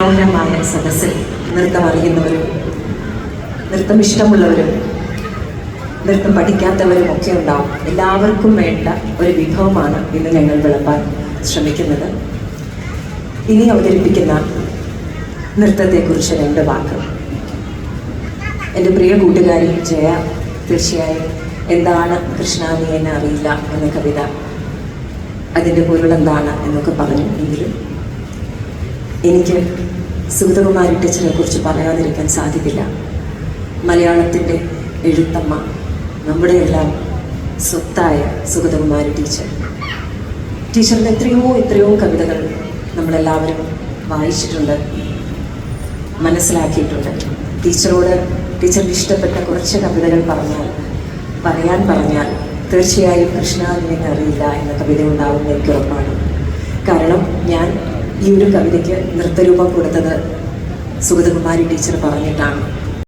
മനോഹരമായ സദസ്സിൽ നൃത്തം അറിയുന്നവരും നൃത്തം ഇഷ്ടമുള്ളവരും നൃത്തം പഠിക്കാത്തവരും ഒക്കെ ഉണ്ടാവും. എല്ലാവർക്കും വേണ്ട ഒരു വിഭവമാണ് ഇന്ന് ഞങ്ങൾ വിളമ്പാൻ ശ്രമിക്കുന്നത്. ഇനി അവതരിപ്പിക്കുന്ന നൃത്തത്തെക്കുറിച്ച് 2 വാക്ക്. എൻ്റെ പ്രിയ കൂട്ടുകാരി ജയ തീർച്ചയായും എന്താണ് കൃഷ്ണ നീ എന്നെ അറിയില്ല എന്ന കവിത, അതിൻ്റെ പൊരുളെന്താണ് എന്നൊക്കെ പറഞ്ഞു. എങ്കിലും എനിക്ക് സുഗതകുമാരി ടീച്ചറെ കുറിച്ച് പറയാതിരിക്കാൻ സാധിക്കില്ല. മലയാളത്തിൻ്റെ എഴുത്തമ്മ, നമ്മുടെ എല്ലാം സ്വത്തായ സുഗതകുമാരി ടീച്ചറിൻ്റെ എത്രയോ കവിതകൾ നമ്മളെല്ലാവരും വായിച്ചിട്ടുണ്ട്, മനസ്സിലാക്കിയിട്ടുണ്ട്. ടീച്ചറിന് ഇഷ്ടപ്പെട്ട കുറച്ച് കവിതകൾ പറയാൻ പറഞ്ഞാൽ തീർച്ചയായും കൃഷ്ണ നീ എന്നെ അറിയില്ല എന്ന കവിത ഉണ്ടാവുമെന്ന് എനിക്ക് ഉറപ്പാണ്. കാരണം ഞാൻ ഈ ഒരു കവിതയ്ക്ക് നൃത്തരൂപം കൊടുത്തത് സുഗതകുമാരി ടീച്ചർ പറഞ്ഞിട്ടാണ്.